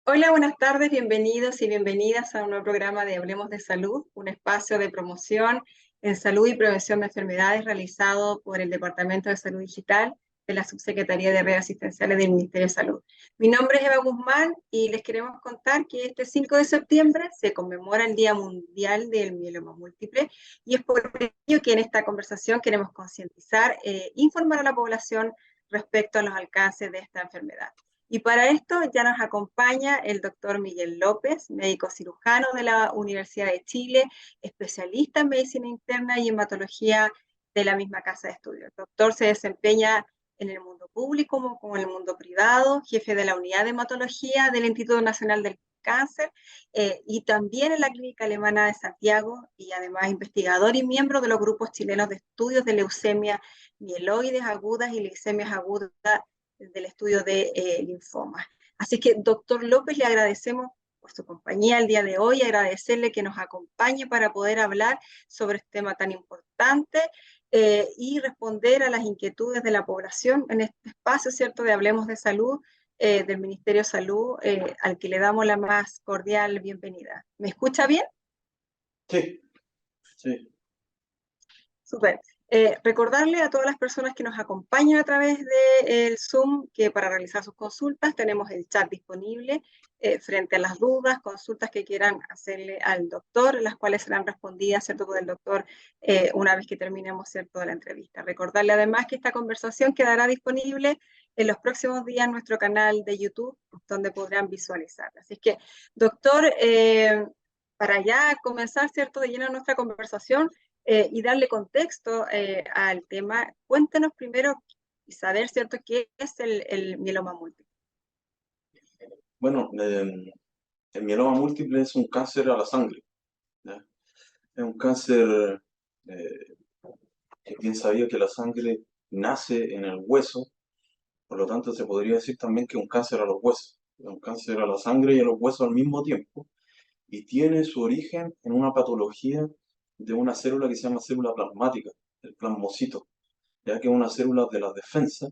Hola, buenas tardes, bienvenidos y bienvenidas a un nuevo programa de Hablemos de Salud, un espacio de promoción en salud y prevención de enfermedades realizado por el Departamento de Salud Digital de la Subsecretaría de Redes Asistenciales del Ministerio de Salud. Mi nombre es Eva Guzmán y les queremos contar que este 5 de septiembre se conmemora el Día Mundial del Mieloma Múltiple y es por ello que en esta conversación queremos concientizar, informar a la población respecto a los alcances de esta enfermedad. Y para esto ya nos acompaña el doctor Miguel López, médico cirujano de la Universidad de Chile, especialista en medicina interna y hematología de la misma casa de estudios. El doctor se desempeña en el mundo público como en el mundo privado, jefe de la unidad de hematología del Instituto Nacional del Cáncer y también en la Clínica Alemana de Santiago y además investigador y miembro de los grupos chilenos de estudios de leucemia mieloides agudas y leucemias agudas del estudio de linfoma. Así que, doctor López, le agradecemos por su compañía el día de hoy, agradecerle que nos acompañe para poder hablar sobre este tema tan importante y responder a las inquietudes de la población en este espacio, ¿cierto?, de Hablemos de Salud, del Ministerio de Salud, al que le damos la más cordial bienvenida. ¿Me escucha bien? Sí, sí. Súper. Recordarle a todas las personas que nos acompañan a través del Zoom que para realizar sus consultas tenemos el chat disponible frente a las dudas, consultas que quieran hacerle al doctor, las cuales serán respondidas, ¿cierto?, por el doctor una vez que terminemos, ¿cierto?, de la entrevista. Recordarle además que esta conversación quedará disponible en los próximos días en nuestro canal de YouTube, donde podrán visualizarla. Así que, doctor, para ya comenzar, ¿cierto?, de lleno nuestra conversación, y darle contexto al tema, cuéntenos primero y saber, ¿cierto?, qué es el mieloma múltiple. Bueno, el mieloma múltiple es un cáncer a la sangre, ¿ya? Es un cáncer eh, que bien sabía que la sangre nace en el hueso, por lo tanto se podría decir también que es un cáncer a los huesos. Es un cáncer a la sangre y a los huesos al mismo tiempo, y tiene su origen en una patología de una célula que se llama célula plasmática, el plasmocito, ya que es una célula de la defensa.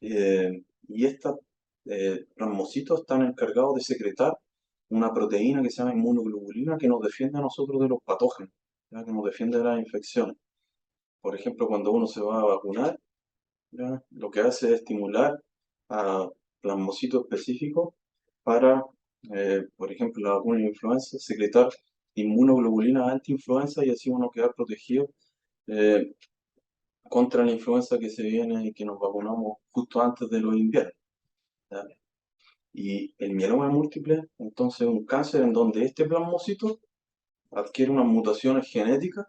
Y estos plasmocitos están encargados de secretar una proteína que se llama inmunoglobulina que nos defiende a nosotros de los patógenos, ¿ya? Que nos defiende de las infecciones. Por ejemplo, cuando uno se va a vacunar, ¿ya? Lo que hace es estimular a plasmocitos específicos para, por ejemplo, la vacuna de influenza, secretar inmunoglobulina anti-influenza y así uno quedar protegido eh, contra la influenza que se viene y que nos vacunamos justo antes de los inviernos, ¿ya? Y el mieloma múltiple, entonces, es un cáncer en donde este plasmocito adquiere unas mutaciones genéticas,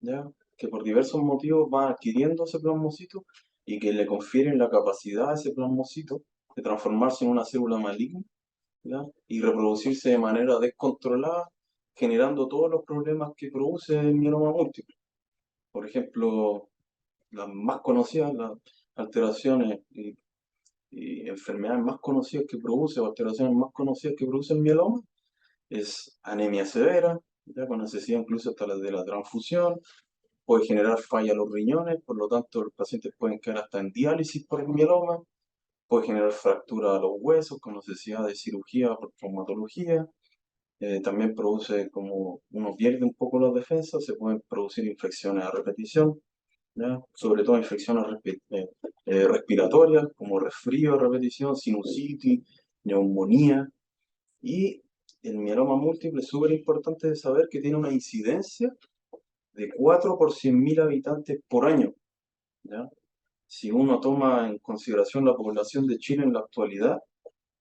¿ya? Que por diversos motivos va adquiriendo ese plasmocito y que le confieren la capacidad a ese plasmocito de transformarse en una célula maligna, ¿ya? Y reproducirse de manera descontrolada, generando todos los problemas que produce el mieloma múltiple. Por ejemplo, las más conocidas, las alteraciones y enfermedades más conocidas que produce, o alteraciones más conocidas que produce el mieloma, es anemia severa, ya con necesidad incluso hasta de la transfusión, puede generar falla a los riñones, por lo tanto los pacientes pueden quedar hasta en diálisis por el mieloma, puede generar fractura a los huesos con necesidad de cirugía por traumatología, también produce, como uno pierde un poco las defensas, se pueden producir infecciones a repetición, ¿ya? Sobre todo infecciones respiratorias como resfrío a repetición, sinusitis, neumonía. Y el mieloma múltiple es súper importante de saber que tiene una incidencia de 4 por 100.000 habitantes por año, ¿ya? Si uno toma en consideración la población de Chile en la actualidad,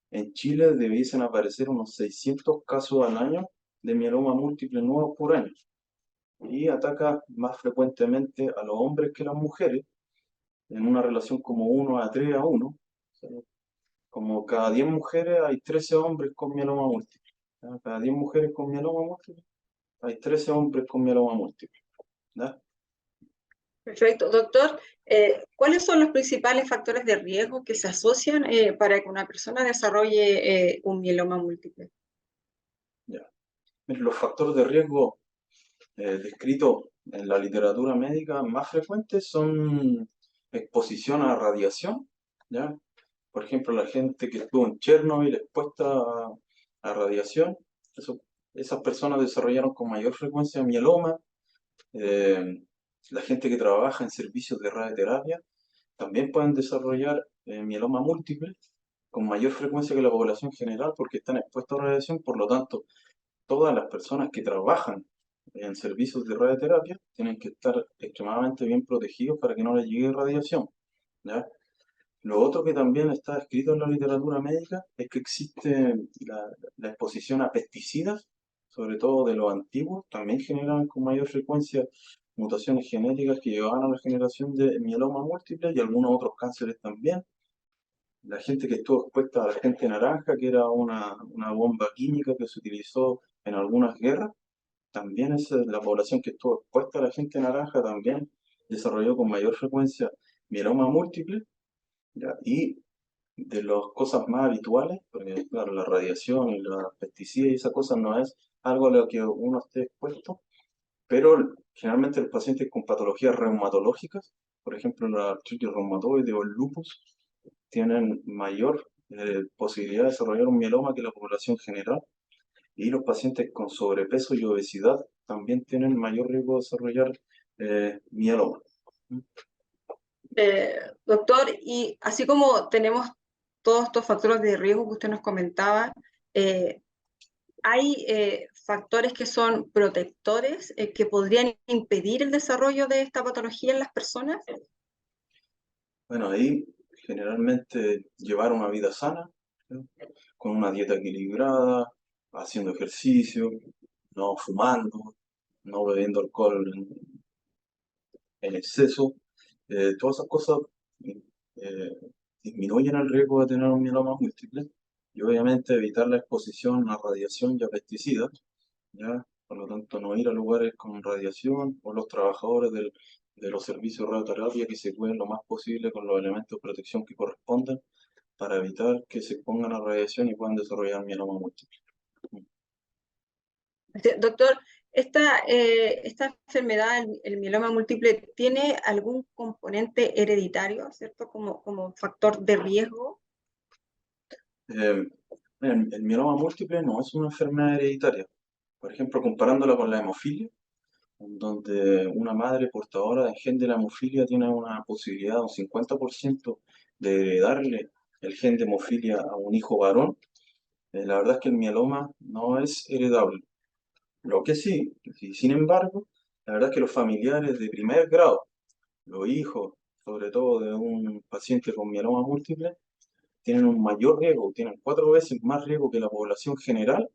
en Chile debiesen aparecer unos 600 casos al año de mieloma múltiple nuevos por año. Y ataca más frecuentemente a los hombres que a las mujeres, en una relación como 1 a 3 a 1. O sea, como cada 10 mujeres hay 13 hombres con mieloma múltiple, ¿ya? Cada 10 mujeres con mieloma múltiple hay 13 hombres con mieloma múltiple, ¿ya? Perfecto. Doctor, ¿cuáles son los principales factores de riesgo que se asocian para que una persona desarrolle un mieloma múltiple? Ya. Miren, los factores de riesgo descritos en la literatura médica más frecuentes son exposición a radiación, ¿ya? por ejemplo, la gente que estuvo en Chernobyl expuesta a radiación, eso- esas personas desarrollaron con mayor frecuencia mieloma. Eh, la gente que trabaja en servicios de radioterapia también pueden desarrollar mieloma múltiple con mayor frecuencia que la población general porque están expuestos a radiación. Por lo tanto, todas las personas que trabajan en servicios de radioterapia tienen que estar extremadamente bien protegidos para que no les llegue radiación, ¿ya? Lo otro que también está escrito en la literatura médica es que existe la exposición a pesticidas, sobre todo de los antiguos, también generan con mayor frecuencia mutaciones genéticas que llevaban a la generación de mieloma múltiple y algunos otros cánceres también. La gente que estuvo expuesta a la gente naranja, que era una bomba química que se utilizó en algunas guerras, también es la población que estuvo expuesta a la gente naranja también desarrolló con mayor frecuencia mieloma múltiple, ¿ya? Y de las cosas más habituales, porque claro, la radiación y los pesticidas y esas cosas no es algo a lo que uno esté expuesto, pero generalmente los pacientes con patologías reumatológicas, por ejemplo la artritis reumatoide o el lupus, tienen mayor posibilidad de desarrollar un mieloma que la población general, y los pacientes con sobrepeso y obesidad también tienen mayor riesgo de desarrollar mieloma. Doctor, y así como tenemos todos estos factores de riesgo que usted nos comentaba, eh, ¿hay factores que son protectores que podrían impedir el desarrollo de esta patología en las personas? Bueno, ahí generalmente llevar una vida sana, ¿sí? Con una dieta equilibrada, haciendo ejercicio, no fumando, no bebiendo alcohol en exceso, todas esas cosas eh, disminuyen el riesgo de tener un mieloma múltiple y obviamente evitar la exposición a radiación y a pesticidas, ¿ya? Por lo tanto, no ir a lugares con radiación o los trabajadores de los servicios de radioterapia que se cuiden lo más posible con los elementos de protección que correspondan para evitar que se expongan a radiación y puedan desarrollar mieloma múltiple. Doctor, esta enfermedad, el mieloma múltiple, ¿tiene algún componente hereditario, cierto? Como factor de riesgo. Eh, el mieloma múltiple no es una enfermedad hereditaria. Por ejemplo, comparándola con la hemofilia, en donde una madre portadora del gen de la hemofilia tiene una posibilidad de un 50% de heredarle el gen de hemofilia a un hijo varón. La verdad es que el mieloma no es heredable. Lo que sí, sin embargo, la verdad es que los familiares de primer grado, los hijos, sobre todo de un paciente con mieloma múltiple, tienen un mayor riesgo, tienen 4 veces más riesgo que la población general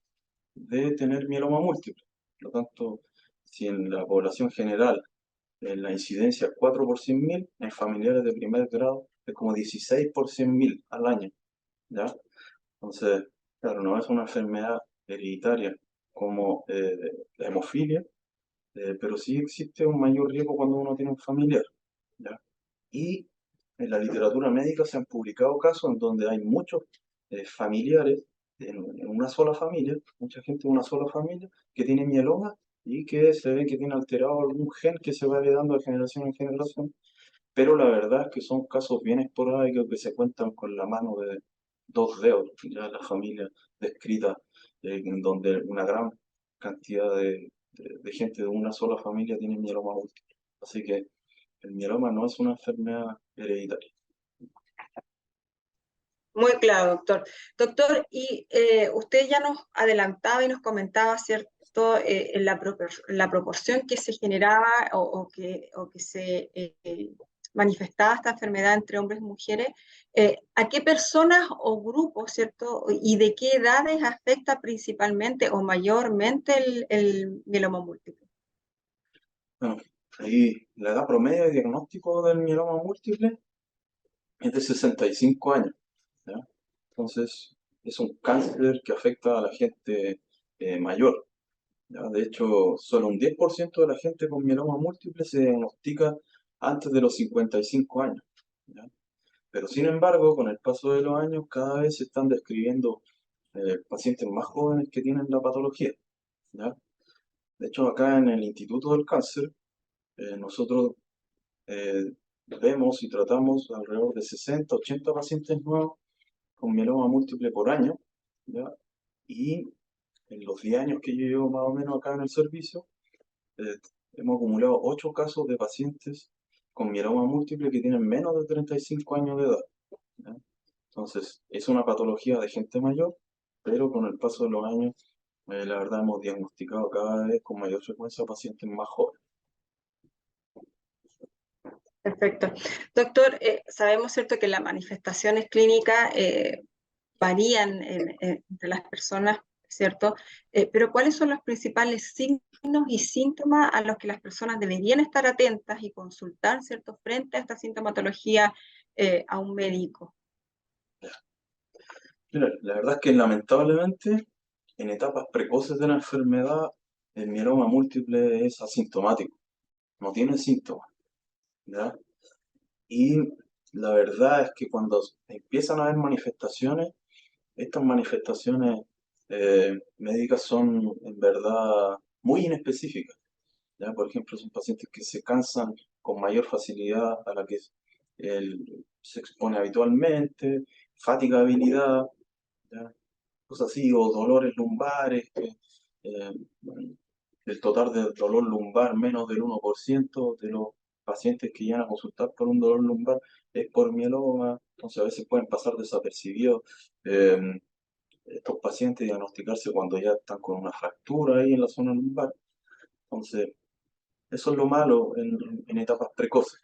de tener mieloma múltiple. Por lo tanto, si en la población general la incidencia es 4 por 100.000, en familiares de primer grado es como 16 por 100.000 al año, ¿ya? Entonces, claro, no es una enfermedad hereditaria como la hemofilia, pero sí existe un mayor riesgo cuando uno tiene un familiar, ¿ya? Y en la literatura médica se han publicado casos en donde hay muchos familiares en una sola familia, mucha gente en una sola familia que tiene mieloma y que se ve que tiene alterado algún gen que se va heredando de generación en generación, pero la verdad es que son casos bien esporádicos que se cuentan con la mano de dos dedos, ya la familia descrita, en donde una gran cantidad de gente de una sola familia tiene mieloma múltiple. Así que el mieloma no es una enfermedad hereditaria. Muy claro, doctor. Doctor, y usted ya nos adelantaba y nos comentaba, ¿cierto?, en la proporción que se generaba o que se manifestaba esta enfermedad entre hombres y mujeres. ¿A qué personas o grupos, cierto, y de qué edades afecta principalmente o mayormente el mieloma múltiple? Bueno, ahí la edad promedio de diagnóstico del mieloma múltiple es de 65 años, ¿ya? Entonces, es un cáncer que afecta a la gente mayor, ¿ya? De hecho, solo un 10% de la gente con mieloma múltiple se diagnostica antes de los 55 años, ¿ya? Pero sin embargo, con el paso de los años, cada vez se están describiendo pacientes más jóvenes que tienen la patología, ¿ya? De hecho, acá en el Instituto del Cáncer, nosotros eh, vemos y tratamos alrededor de 60, 80 pacientes nuevos con mieloma múltiple por año, ¿ya? Y en los 10 años que yo llevo más o menos acá en el servicio, eh, hemos acumulado 8 casos de pacientes con mieloma múltiple que tienen menos de 35 años de edad, ¿ya? Entonces, es una patología de gente mayor, pero con el paso de los años, la verdad hemos diagnosticado cada vez con mayor frecuencia pacientes más jóvenes. Perfecto. Doctor, sabemos, ¿cierto?, que las manifestaciones clínicas varían entre las personas, ¿cierto? Pero ¿cuáles son los principales signos y síntomas a los que las personas deberían estar atentas y consultar, ¿cierto?, frente a esta sintomatología a un médico? Mira, la verdad es que lamentablemente en etapas precoces de la enfermedad el mieloma múltiple es asintomático, no tiene síntomas, ¿ya? Y la verdad es que cuando empiezan a haber manifestaciones, estas manifestaciones médicas son en verdad muy inespecíficas, ¿ya? Por ejemplo, son pacientes que se cansan con mayor facilidad a la que se expone habitualmente, fatigabilidad, ¿ya? Cosas así, o dolores lumbares, que eh, el total de dolor lumbar menos del 1% de los pacientes que llegan a consultar por un dolor lumbar es por mieloma, entonces a veces pueden pasar desapercibidos eh, estos pacientes, diagnosticarse cuando ya están con una fractura ahí en la zona lumbar. Entonces, eso es lo malo en etapas precoces.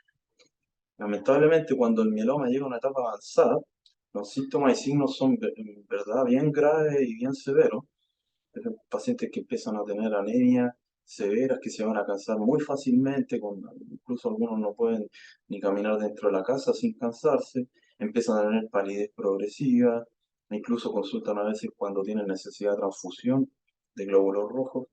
Lamentablemente, cuando el mieloma llega a una etapa avanzada, los síntomas y signos son en verdad bien graves y bien severos. Pacientes que empiezan a tener anemia severas, que se van a cansar muy fácilmente, incluso algunos no pueden ni caminar dentro de la casa sin cansarse, empiezan a tener palidez progresiva, incluso consultan a veces cuando tienen necesidad de transfusión de glóbulos rojos.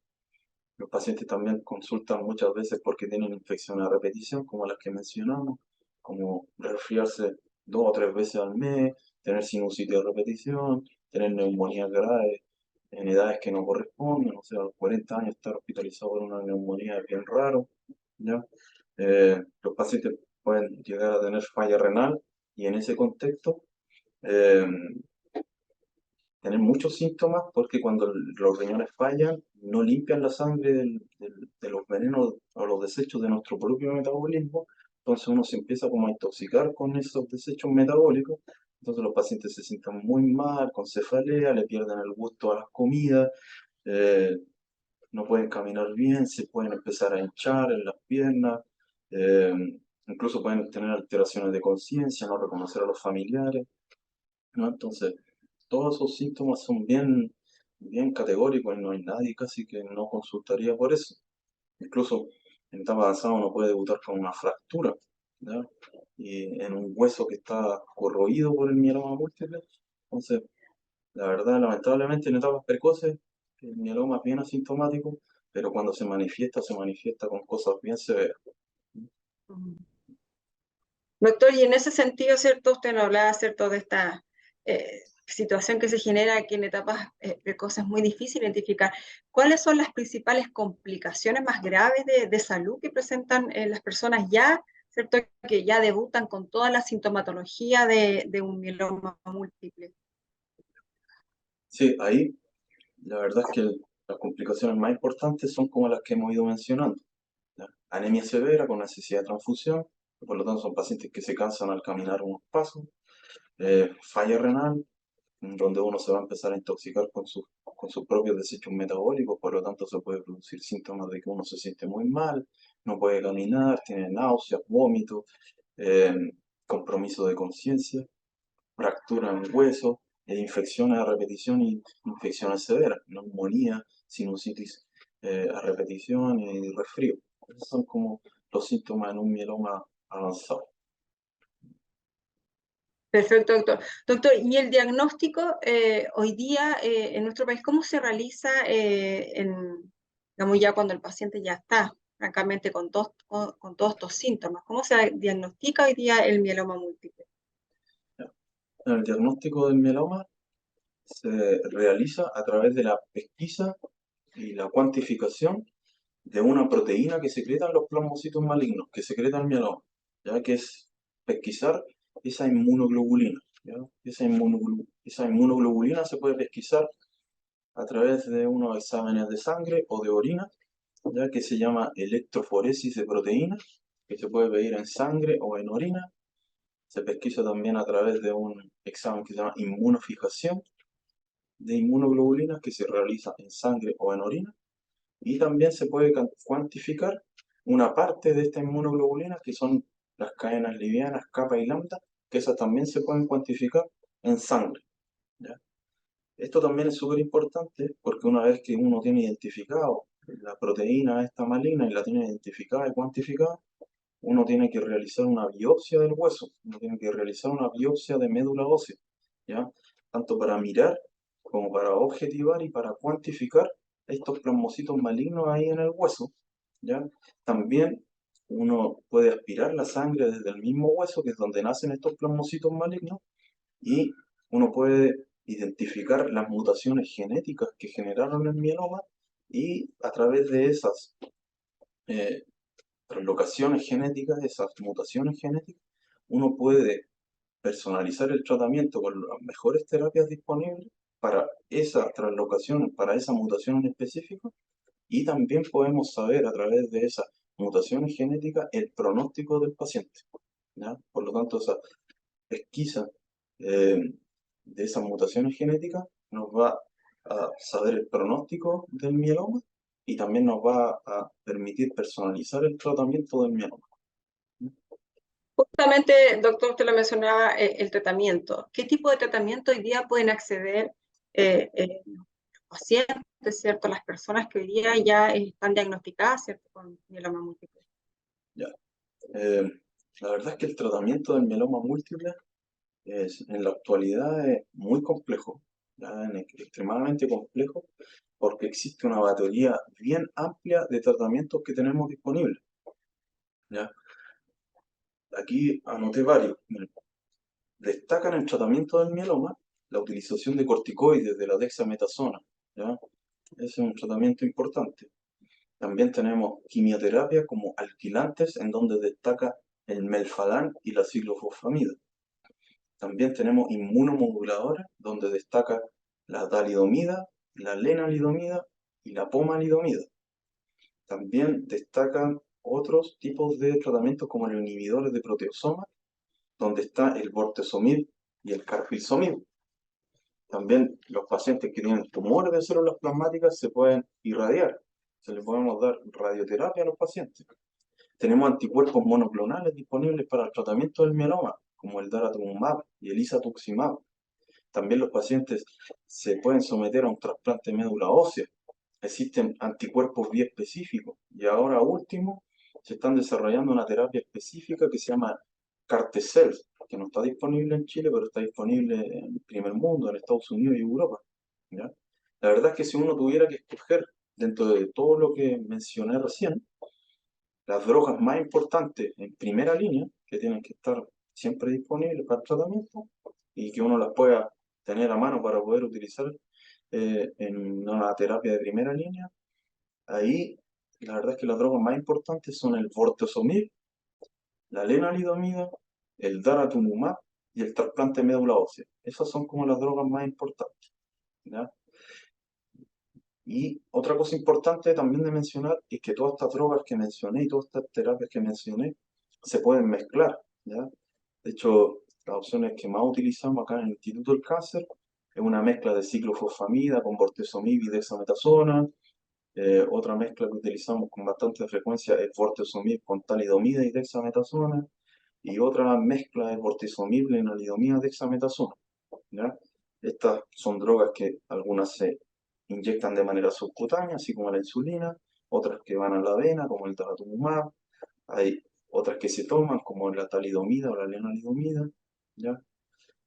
Los pacientes también consultan muchas veces porque tienen infecciones a repetición, como las que mencionamos, como resfriarse 2 o 3 veces al mes, tener sinusitis a repetición, tener neumonía grave en edades que no corresponden, o sea, a los 40 años estar hospitalizado por una neumonía es bien raro, ¿ya? Los pacientes pueden llegar a tener falla renal y en ese contexto eh, tener muchos síntomas porque cuando los riñones fallan, no limpian la sangre de los venenos o los desechos de nuestro propio metabolismo, entonces uno se empieza como a intoxicar con esos desechos metabólicos, entonces los pacientes se sienten muy mal, con cefalea, le pierden el gusto a las comidas, eh, no pueden caminar bien, se pueden empezar a hinchar en las piernas, eh, incluso pueden tener alteraciones de conciencia, no reconocer a los familiares, ¿no? Entonces, todos esos síntomas son bien categóricos y no hay nadie casi que no consultaría por eso. Incluso en etapa avanzada uno puede debutar con una fractura, ¿ya? Y en un hueso que está corroído por el mieloma múltiple. Entonces, la verdad, lamentablemente en etapas precoces el mieloma es bien asintomático, pero cuando se manifiesta con cosas bien severas. Mm. Doctor, y en ese sentido, ¿cierto? Usted nos hablaba, ¿cierto?, de esta situación que se genera aquí en etapas precoces, es muy difícil identificar. ¿Cuáles son las principales complicaciones más graves de salud que presentan las personas ya, ¿cierto?, que ya debutan con toda la sintomatología de un mieloma múltiple? Sí, ahí la verdad es que las complicaciones más importantes son como las que hemos ido mencionando, ¿ya? Anemia severa con necesidad de transfusión, que por lo tanto son pacientes que se cansan al caminar unos pasos, falla renal, donde uno se va a empezar a intoxicar con sus propios desechos metabólicos, por lo tanto se puede producir síntomas de que uno se siente muy mal, no puede caminar, tiene náuseas, vómitos, eh, compromiso de conciencia, fractura en hueso, infecciones a repetición y infecciones severas, neumonía, sinusitis a repetición y resfrío. Esos son como los síntomas en un mieloma avanzado. Perfecto, doctor. Doctor, ¿y el diagnóstico hoy día en nuestro país, cómo se realiza digamos, ya cuando el paciente ya está, francamente, con todos estos síntomas? ¿Cómo se diagnostica hoy día el mieloma múltiple? El diagnóstico del mieloma se realiza a través de la pesquisa y la cuantificación de una proteína que secretan los plasmocitos malignos, que secreta el mieloma, ya que es pesquisar esa inmunoglobulina, ¿ya? Esa Esa inmunoglobulina se puede pesquisar a través de unos exámenes de sangre o de orina, ya que se llama electroforesis de proteínas, que se puede pedir en sangre o en orina. Se pesquisa también a través de un examen que se llama inmunofijación de inmunoglobulinas, que se realiza en sangre o en orina. Y también se puede cuantificar una parte de esta inmunoglobulina, que son las cadenas livianas, kappa y lambda, que esas también se pueden cuantificar en sangre, ¿ya? Esto también es súper importante porque una vez que uno tiene identificado la proteína esta maligna y la tiene identificada y cuantificada, uno tiene que realizar una biopsia del hueso, uno tiene que realizar una biopsia de médula ósea, ¿ya? Tanto para mirar como para objetivar y para cuantificar estos plasmocitos malignos ahí en el hueso, ¿ya? También uno puede aspirar la sangre desde el mismo hueso, que es donde nacen estos plasmocitos malignos, y uno puede identificar las mutaciones genéticas que generaron el mieloma y a través de esas eh, translocaciones genéticas, esas mutaciones genéticas, uno puede personalizar el tratamiento con las mejores terapias disponibles para esa translocación, para esa mutación en específico, y también podemos saber a través de esas mutaciones genéticas el pronóstico del paciente, ¿ya? Por lo tanto, esa pesquisa eh, de esas mutaciones genéticas nos va a saber el pronóstico del mieloma y también nos va a permitir personalizar el tratamiento del mieloma. Justamente, doctor, usted lo mencionaba, el tratamiento. ¿Qué tipo de tratamiento hoy día pueden acceder los pacientes, ¿cierto? Las personas que hoy día ya están diagnosticadas, ¿cierto? Con mieloma múltiple. Ya. Eh, la verdad es que el tratamiento del mieloma múltiple en la actualidad es muy complejo, ya, extremadamente complejo, porque existe una batería bien amplia de tratamientos que tenemos disponibles, ¿ya? Aquí anoté varios. Miren, destacan en el tratamiento del mieloma la utilización de corticoides de la dexametasona, ¿ya? Ese es un tratamiento importante. También tenemos quimioterapia como alquilantes, en donde destaca el melfadán y la ciclofosfamida. También tenemos inmunomoduladores, donde destaca la talidomida, la lenalidomida y la pomalidomida. También destacan otros tipos de tratamientos como los inhibidores de proteasoma, donde está el bortezomib y el carfilzomib. También los pacientes que tienen tumores de células plasmáticas se pueden irradiar. Se les podemos dar radioterapia a los pacientes. Tenemos anticuerpos monoclonales disponibles para el tratamiento del mieloma, como el daratumumab y el isatuximab. También los pacientes se pueden someter a un trasplante de médula ósea. Existen anticuerpos biespecíficos. Y ahora último, se están desarrollando una terapia específica que se llama Cartecel, que no está disponible en Chile, pero está disponible en el primer mundo, en Estados Unidos y Europa, ¿ya? La verdad es que si uno tuviera que escoger dentro de todo lo que mencioné recién, las drogas más importantes en primera línea, que tienen que estar siempre disponibles para el tratamiento y que uno las pueda tener a mano para poder utilizar en una terapia de primera línea, ahí la verdad es que las drogas más importantes son el bortezomib, la lenalidomida, el daratumumab y el trasplante de médula ósea. Esas son como las drogas más importantes, ¿ya? Y otra cosa importante también de mencionar es que todas estas drogas que mencioné y todas estas terapias que mencioné se pueden mezclar, ¿ya? De hecho, las opciones que más utilizamos acá en el Instituto del Cáncer es una mezcla de ciclofosfamida con bortezomib y dexametasona. Otra mezcla que utilizamos con bastante frecuencia es bortezomib con talidomida y dexametasona. Y otra mezcla es bortezomib, lenalidomida, dexametasona, ¿ya? Estas son drogas que algunas se inyectan de manera subcutánea, así como la insulina, otras que van a la vena, como el daratumumab, hay otras que se toman, como la talidomida o la lenalidomida, ¿ya?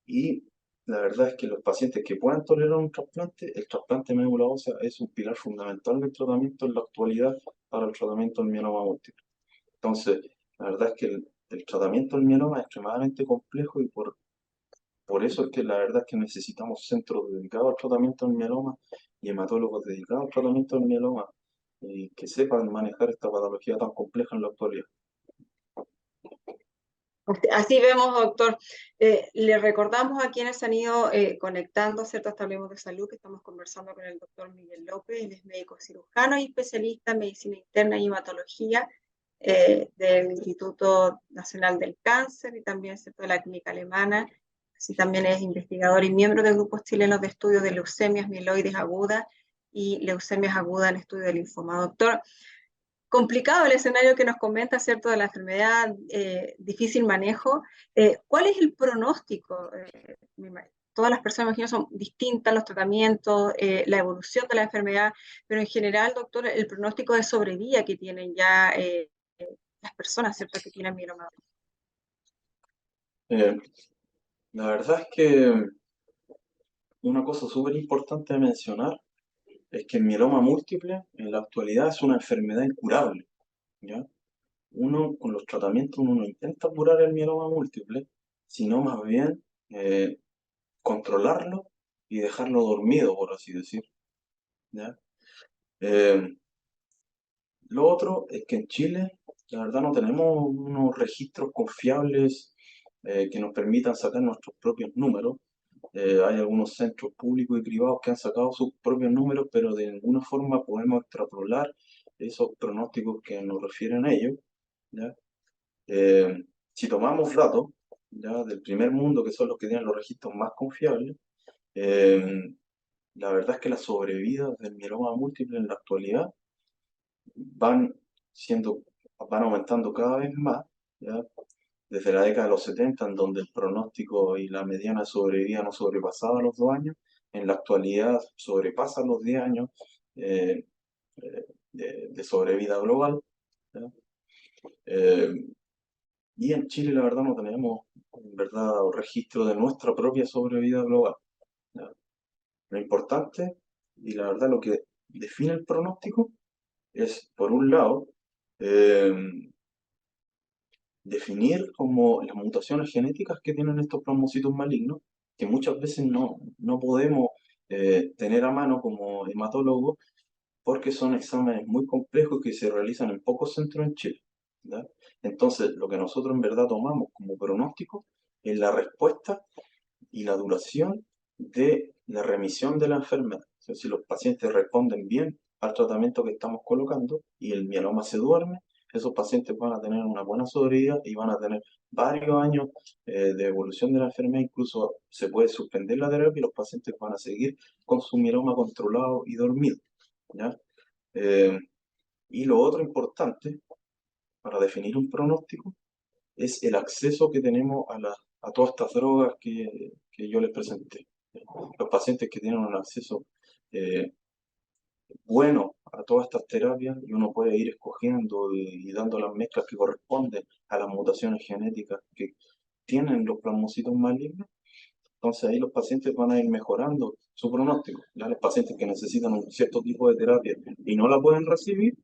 Y la verdad es que los pacientes que puedan tolerar un trasplante, el trasplante de médula ósea es un pilar fundamental del tratamiento en la actualidad para el tratamiento del mieloma múltiple. Entonces, la verdad es que el tratamiento del mieloma es extremadamente complejo y por eso es que la verdad es que necesitamos centros dedicados al tratamiento del mieloma y hematólogos dedicados al tratamiento del mieloma que sepan manejar esta patología tan compleja en la actualidad. Así vemos, doctor. Le recordamos a quienes se han ido conectando, ¿cierto? Hasta Hablemos de Salud, que estamos conversando con el doctor Miguel López. Él es médico cirujano y especialista en medicina interna y hematología del Instituto Nacional del Cáncer y también, ¿cierto?, de la Clínica Alemana. Así también es investigador y miembro de grupos chilenos de estudio de leucemias mieloides agudas y leucemias agudas en estudio de linfoma. Doctor, complicado el escenario que nos comenta, ¿cierto?, de la enfermedad, difícil manejo. ¿Cuál es el pronóstico? Todas las personas, imagino, son distintas, los tratamientos, la evolución de la enfermedad, pero en general, doctor, el pronóstico de sobrevida que tienen ya las personas, ¿cierto?, que tienen mieloma. Eh, la verdad es que una cosa súper importante de mencionar es que el mieloma múltiple en la actualidad es una enfermedad incurable, ¿ya? Uno, con los tratamientos, uno no intenta curar el mieloma múltiple, sino más bien controlarlo y dejarlo dormido, por así decir, ¿ya? Eh, lo otro es que en Chile, la verdad, no tenemos unos registros confiables que nos permitan sacar nuestros propios números. Hay algunos centros públicos y privados que han sacado sus propios números, pero de ninguna forma podemos extrapolar esos pronósticos que nos refieren a ellos, ¿ya? Si tomamos datos ya del primer mundo, que son los que tienen los registros más confiables, eh, la verdad es que las sobrevidas del mieloma múltiple en la actualidad van siendo, van aumentando cada vez más, ¿ya? Desde la década de los 70, en donde el pronóstico y la mediana de sobrevida no sobrepasaba los 2 años, en la actualidad sobrepasan los 10 años eh, de sobrevida global, ¿ya? Eh, y en Chile, la verdad, no tenemos, en verdad, registro de nuestra propia sobrevida global, ¿ya? Lo importante, y la verdad lo que define el pronóstico, es, por un lado, eh, definir como las mutaciones genéticas que tienen estos plasmocitos malignos, que muchas veces no podemos tener a mano como hematólogos, porque son exámenes muy complejos que se realizan en pocos centros en Chile, ¿ya? Entonces, lo que nosotros en verdad tomamos como pronóstico es la respuesta y la duración de la remisión de la enfermedad. O sea, si los pacientes responden bien al tratamiento que estamos colocando y el mieloma se duerme, esos pacientes van a tener una buena sobrevida y van a tener varios años de evolución de la enfermedad. Incluso se puede suspender la terapia y los pacientes van a seguir con su mieloma controlado y dormido, ¿ya? Eh, y lo otro importante para definir un pronóstico es el acceso que tenemos a todas estas drogas que yo les presenté. Los pacientes que tienen un acceso eh, bueno a todas estas terapias, y uno puede ir escogiendo y dando las mezclas que corresponden a las mutaciones genéticas que tienen los plasmocitos malignos. Entonces ahí los pacientes van a ir mejorando su pronóstico. ¿Ya? Los pacientes que necesitan un cierto tipo de terapia y no la pueden recibir,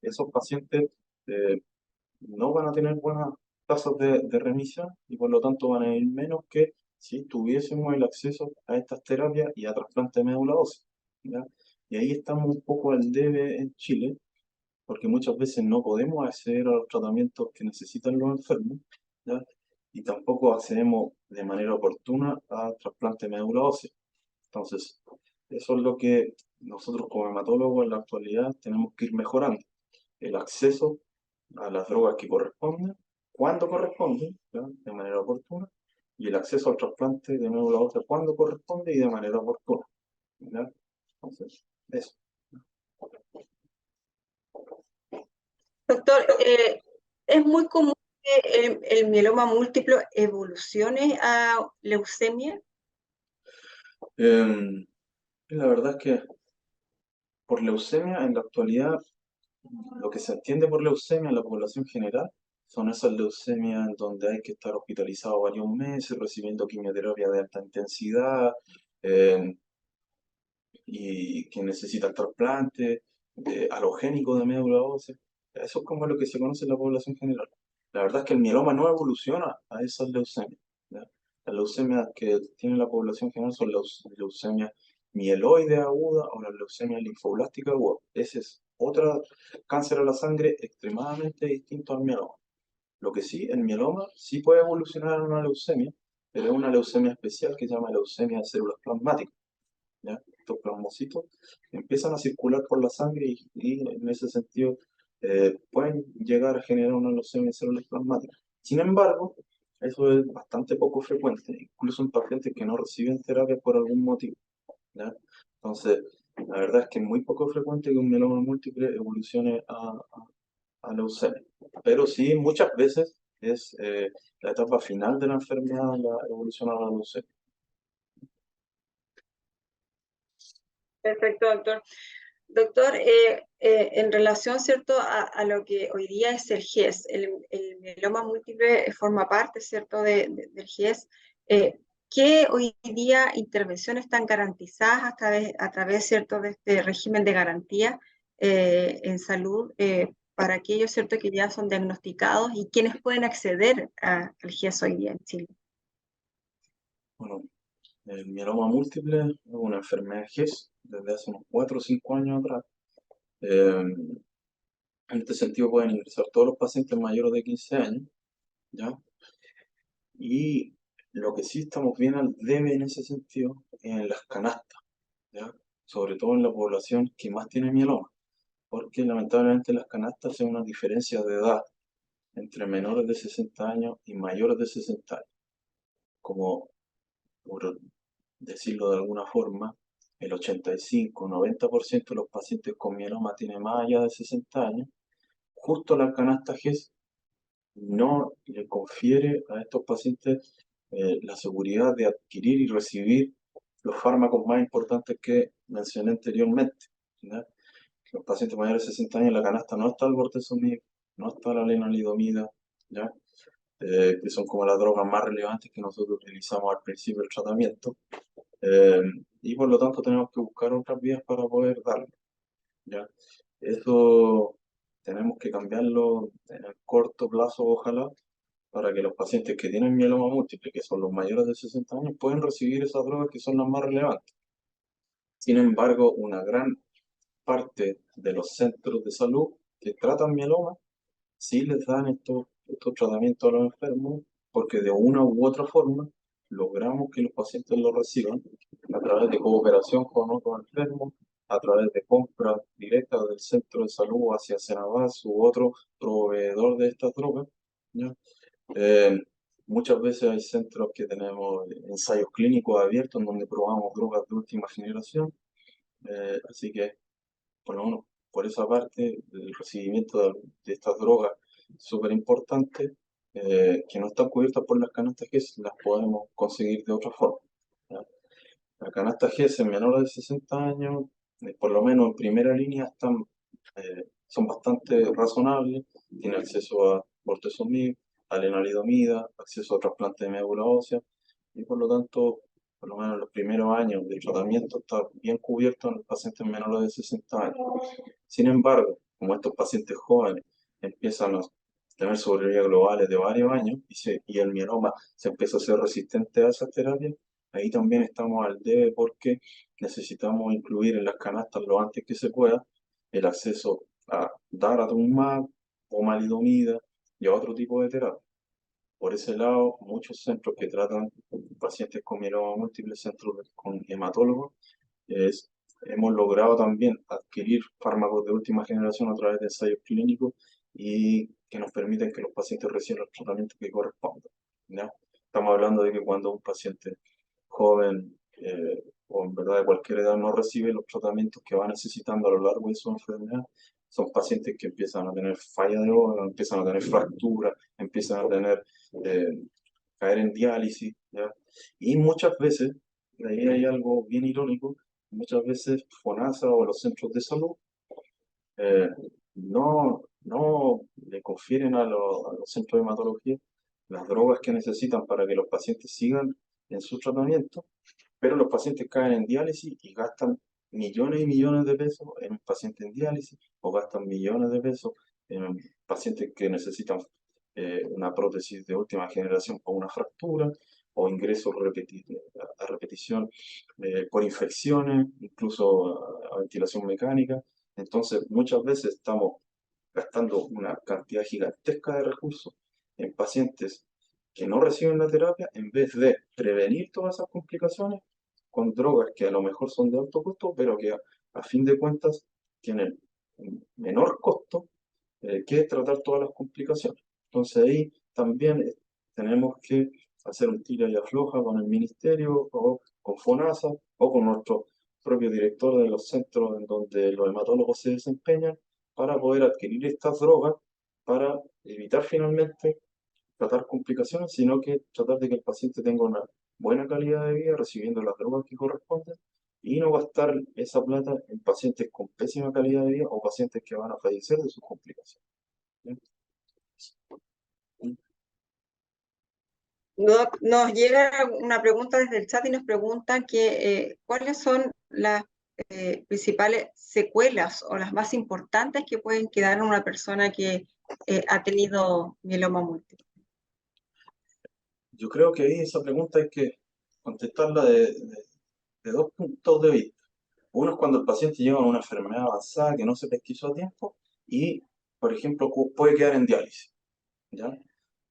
esos pacientes eh, no van a tener buenas tasas de remisión y por lo tanto van a ir menos que si tuviésemos el acceso a estas terapias y a trasplante de médula ósea, ¿ya? Y ahí estamos un poco al debe en Chile, porque muchas veces no podemos acceder a los tratamientos que necesitan los enfermos, ¿ya? Y tampoco accedemos de manera oportuna a trasplante de médula ósea. Entonces, eso es lo que nosotros como hematólogos en la actualidad tenemos que ir mejorando, el acceso a las drogas que corresponden, cuando corresponden, ¿ya? De manera oportuna, y el acceso al trasplante de médula ósea cuando corresponde y de manera oportuna, ¿ya? Entonces, eso. Doctor, es muy común que el mieloma múltiplo evolucione a leucemia. La verdad es que por leucemia en la actualidad, lo que se entiende por leucemia en la población general son esas leucemias en donde hay que estar hospitalizado varios meses, recibiendo quimioterapia de alta intensidad, eh, y que necesitan trasplante halogénico de médula ósea. Eso es como lo que se conoce en la población general. La verdad es que el mieloma no evoluciona a esas leucemias, ¿ya? Las leucemias que tiene la población general son las leucemias mieloide aguda o las leucemias linfoblásticas agudas. Ese es otro cáncer a la sangre extremadamente distinto al mieloma. Lo que sí, el mieloma sí puede evolucionar en una leucemia, pero es una leucemia especial que se llama leucemia de células plasmáticas. ¿Ya? Estos plasmocitos empiezan a circular por la sangre y en ese sentido pueden llegar a generar una leucemia de células plasmáticas. Sin embargo, eso es bastante poco frecuente, incluso en pacientes que no reciben terapia por algún motivo. ¿Ya? Entonces, la verdad es que es muy poco frecuente que un mieloma múltiple evolucione a leucemia. Pero sí, muchas veces es la etapa final de la enfermedad la evolución a la leucemia. Perfecto, doctor. Doctor, en relación, ¿cierto?, a lo que hoy día es el GES, el mieloma múltiple forma parte, ¿cierto?, del GES. ¿Qué hoy día intervenciones están garantizadas a través, ¿cierto?, de este régimen de garantía en salud para aquellos, ¿cierto?, que ya son diagnosticados y quienes pueden acceder al GES hoy día en Chile? Bueno, el mieloma múltiple es una enfermedad GES desde hace unos 4 o 5 años atrás. Eh, en este sentido pueden ingresar todos los pacientes mayores de 15 años, ¿ya? Y lo que sí estamos bien al debe en ese sentido es en las canastas, ¿ya? Sobre todo en la población que más tiene mieloma, porque lamentablemente en las canastas hay una diferencia de edad entre menores de 60 años y mayores de 60 años. Como por decirlo de alguna forma, el 85-90% de los pacientes con mieloma tienen más allá de 60 años, justo la canasta GES no le confiere a estos pacientes la seguridad de adquirir y recibir los fármacos más importantes que mencioné anteriormente. ¿Ya? Los pacientes mayores de 60 años en la canasta no está el bortezomib, no está la lenalidomida, ¿ya? Que son como las drogas más relevantes que nosotros utilizamos al principio del tratamiento. Eh, y por lo tanto tenemos que buscar otras vías para poder darlo, ¿ya? Eso tenemos que cambiarlo en el corto plazo, ojalá, para que los pacientes que tienen mieloma múltiple, que son los mayores de 60 años, puedan recibir esas drogas que son las más relevantes. Sin embargo, una gran parte de los centros de salud que tratan mieloma sí les dan estos tratamientos a los enfermos, porque de una u otra forma logramos que los pacientes lo reciban a través de cooperación con otros enfermos, a través de compras directas del centro de salud hacia Senabas u otro proveedor de estas drogas, ¿ya? Eh, Muchas veces hay centros que tenemos ensayos clínicos abiertos en donde probamos drogas de última generación, así que por lo menos por esa parte, el recibimiento de estas drogas súper importantes, que no están cubiertas por las canastas GES, las podemos conseguir de otra forma. ¿Ya? La canasta GES en menores de 60 años, por lo menos en primera línea, son bastante razonables, tiene acceso a bortezomib, a lenalidomida, acceso a trasplante de médula ósea, y por lo tanto, por lo menos en los primeros años del tratamiento está bien cubierto en los pacientes menores de 60 años. Sin embargo, como estos pacientes jóvenes empiezan a tener sobrevida globales de varios años y el mieloma se empieza a ser resistente a esas terapias, ahí también estamos al debe porque necesitamos incluir en las canastas lo antes que se pueda el acceso a daratumumab o malidomida y a otro tipo de terapia. Por ese lado, muchos centros que tratan pacientes con mieloma múltiple, centros con hematólogos, es- hemos logrado también adquirir fármacos de última generación a través de ensayos clínicos y que nos permiten que los pacientes reciban los tratamientos que correspondan, ¿ya? Estamos hablando de que cuando un paciente joven o en verdad de cualquier edad no recibe los tratamientos que va necesitando a lo largo de su enfermedad, son pacientes que empiezan a tener falla de órgano, empiezan a tener fracturas, empiezan a tener eh, caer en diálisis, ¿ya? Y muchas veces, de ahí hay algo bien irónico, muchas veces FONASA o los centros de salud eh, no le confieren a los centros de hematología las drogas que necesitan para que los pacientes sigan en su tratamiento, pero los pacientes caen en diálisis y gastan millones y millones de pesos en un paciente en diálisis o gastan millones de pesos en pacientes que necesitan una prótesis de última generación o una fractura o ingresos a repetición por infecciones, incluso a ventilación mecánica. Entonces, muchas veces estamos gastando una cantidad gigantesca de recursos en pacientes que no reciben la terapia, en vez de prevenir todas esas complicaciones con drogas que a lo mejor son de alto costo, pero que a fin de cuentas tienen un menor costo que tratar todas las complicaciones. Entonces ahí también tenemos que hacer un tira y afloja con el ministerio o con FONASA o con nuestro propio director de los centros en donde los hematólogos se desempeñan para poder adquirir estas drogas para evitar finalmente tratar complicaciones, sino que tratar de que el paciente tenga una buena calidad de vida recibiendo las drogas que corresponden y no gastar esa plata en pacientes con pésima calidad de vida o pacientes que van a fallecer de sus complicaciones. ¿Sí? Nos llega una pregunta desde el chat y nos preguntan que cuáles son las principales secuelas o las más importantes que pueden quedar en una persona que ha tenido mieloma múltiple. Yo creo que ahí esa pregunta hay que contestarla de dos puntos de vista. Uno es cuando el paciente lleva una enfermedad avanzada que no se pesquisó a tiempo y, por ejemplo, puede quedar en diálisis, ¿ya?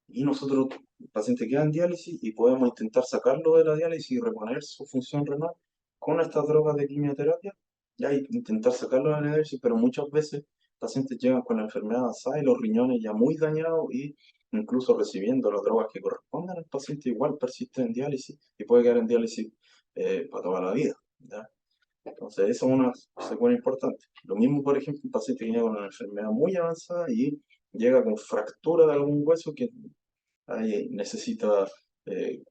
Y nosotros, el paciente queda en diálisis y podemos intentar sacarlo de la diálisis y reponer su función renal con estas drogas de quimioterapia, ya y intentar sacarlo de la diálisis, pero muchas veces pacientes llegan con la enfermedad avanzada y los riñones ya muy dañados y incluso recibiendo las drogas que corresponden, el paciente igual persiste en diálisis y puede quedar en diálisis para toda la vida, ¿ya? Entonces, eso es una secuela importante. Lo mismo, por ejemplo, un paciente que llega con una enfermedad muy avanzada y llega con fractura de algún hueso que ahí necesita eh,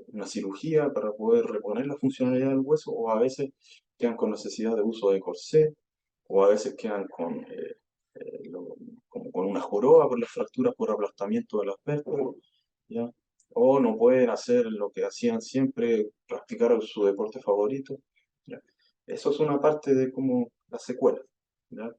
una cirugía para poder reponer la funcionalidad del hueso, o a veces quedan con necesidad de uso de corsé, o a veces quedan como con una joroba por las fracturas por aplastamiento de las vértebras, ¿ya? O no pueden hacer lo que hacían siempre, practicar su deporte favorito, ¿ya? Eso es una parte de como la secuela, ¿ya?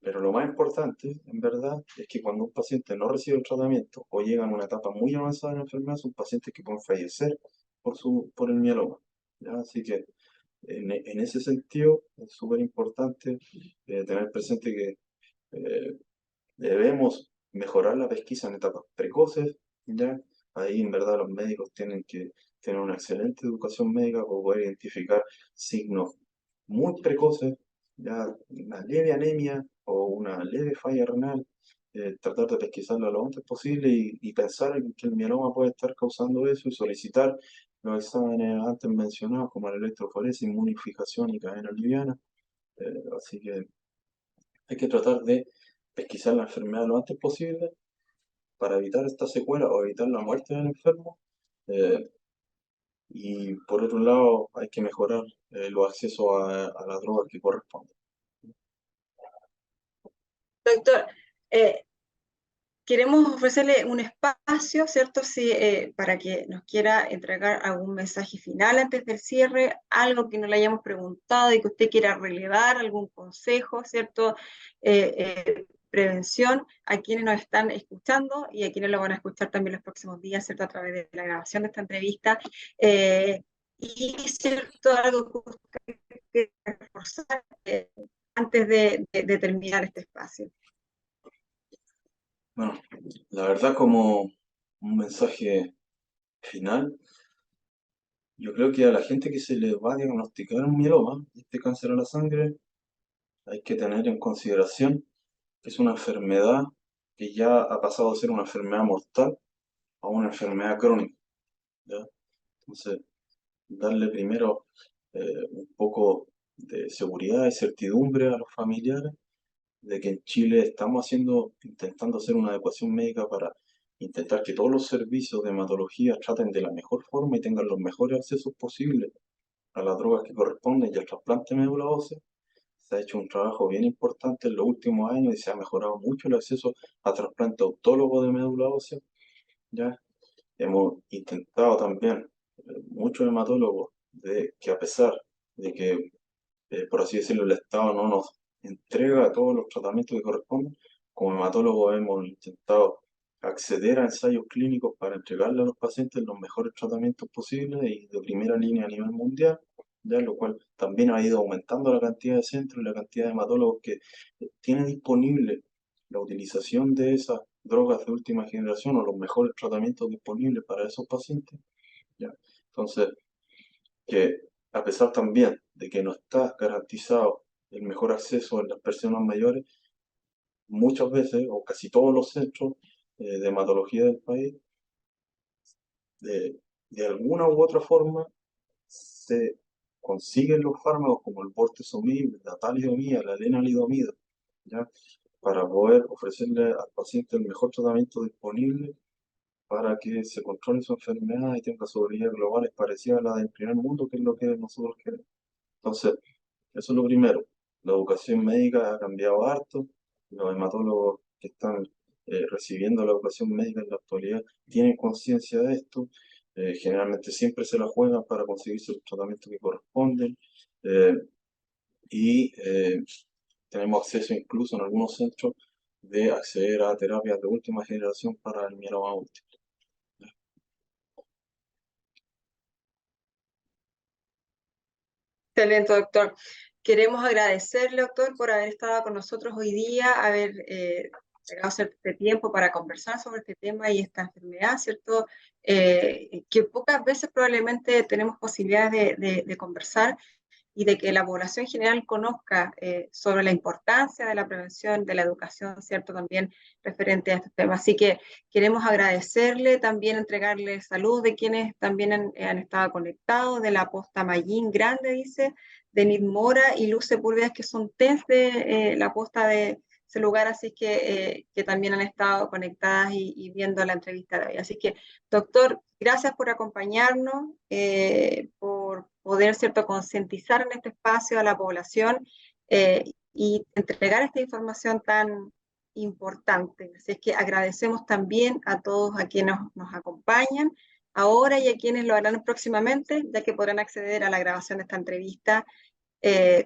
Pero lo más importante, en verdad, es que cuando un paciente no recibe el tratamiento o llega a una etapa muy avanzada de la enfermedad, son pacientes que pueden fallecer por el mieloma, ¿ya? Así que en ese sentido es súper importante tener presente que eh, debemos mejorar la pesquisa en etapas precoces, ¿ya? Ahí en verdad los médicos tienen que tener una excelente educación médica para poder identificar signos muy precoces, ya una leve anemia o una leve falla renal, tratar de pesquisarlo lo antes posible y pensar en que el mieloma puede estar causando eso y solicitar los exámenes antes mencionados como la electroforesis, inmunificación y cadena liviana. Así que hay que tratar de pesquisar la enfermedad lo antes posible para evitar esta secuela o evitar la muerte del enfermo. Eh, y por otro lado, hay que mejorar los accesos a las drogas que corresponden. Doctor, queremos ofrecerle un espacio, ¿cierto? Sí, para que nos quiera entregar algún mensaje final antes del cierre, algo que no le hayamos preguntado y que usted quiera relevar, algún consejo, ¿cierto? Prevención a quienes nos están escuchando y a quienes lo van a escuchar también los próximos días, ¿cierto? A través de la grabación de esta entrevista. Y, ¿cierto? Algo que usted quiera reforzar antes de terminar este espacio. Bueno, la verdad como un mensaje final, yo creo que a la gente que se le va a diagnosticar un mieloma, este cáncer a la sangre, hay que tener en consideración que es una enfermedad que ya ha pasado a ser una enfermedad mortal a una enfermedad crónica, ¿ya? Entonces, darle primero un poco de seguridad y certidumbre a los familiares de que en Chile estamos intentando hacer una adecuación médica para intentar que todos los servicios de hematología traten de la mejor forma y tengan los mejores accesos posibles a las drogas que corresponden y al trasplante de médula ósea. Se ha hecho un trabajo bien importante en los últimos años y se ha mejorado mucho el acceso a trasplante autólogo de médula ósea. ¿Ya? Hemos intentado también, muchos hematólogos, que a pesar de que, por así decirlo, el Estado no nos entrega todos los tratamientos que corresponden, como hematólogos hemos intentado acceder a ensayos clínicos para entregarle a los pacientes los mejores tratamientos posibles y de primera línea a nivel mundial, ya lo cual también ha ido aumentando la cantidad de centros y la cantidad de hematólogos que tienen disponible la utilización de esas drogas de última generación o los mejores tratamientos disponibles para esos pacientes. ¿Ya? Entonces, que a pesar también de que no está garantizado el mejor acceso en las personas mayores, muchas veces, o casi todos los centros de hematología del país, de alguna u otra forma, se consiguen los fármacos como el bortezomib, la talidomida, la lenalidomida, ¿ya? Para poder ofrecerle al paciente el mejor tratamiento disponible para que se controle su enfermedad y tenga sobrevida globales parecidas a la del primer mundo, que es lo que nosotros queremos. Entonces, eso es lo primero. La educación médica ha cambiado harto. Los hematólogos que están recibiendo la educación médica en la actualidad tienen conciencia de esto. Generalmente siempre se la juegan para conseguirse los tratamientos que corresponden. eh, y tenemos acceso incluso en algunos centros de acceder a terapias de última generación para el mieloma múltiple. Excelente, doctor. Queremos agradecerle, doctor, por haber estado con nosotros hoy día, haber sacado este tiempo para conversar sobre este tema y esta enfermedad, ¿cierto? Que pocas veces probablemente tenemos posibilidades de conversar y de que la población en general conozca sobre la importancia de la prevención, de la educación, ¿cierto? También referente a estos temas. Así que queremos agradecerle, también entregarle salud de quienes también han estado conectados, de la posta Mayín Grande, dice, de Nid Mora y Luz Sepúlveda, que son TENS de la posta de ese lugar, así que también han estado conectadas y viendo la entrevista de hoy. Así que, doctor, gracias por acompañarnos, por poder, ¿cierto?, concientizar en este espacio a la población y entregar esta información tan importante. Así es que agradecemos también a todos a quienes nos acompañan ahora y a quienes lo harán próximamente, ya que podrán acceder a la grabación de esta entrevista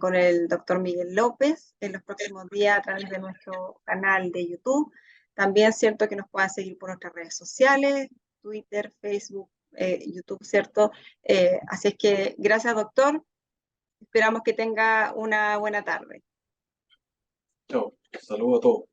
con el doctor Miguel López en los próximos días a través de nuestro canal de YouTube. También es cierto que nos puedan seguir por nuestras redes sociales, Twitter, Facebook, YouTube, ¿cierto? Así es que gracias, doctor. Esperamos que tenga una buena tarde. Chao, saludos a todos.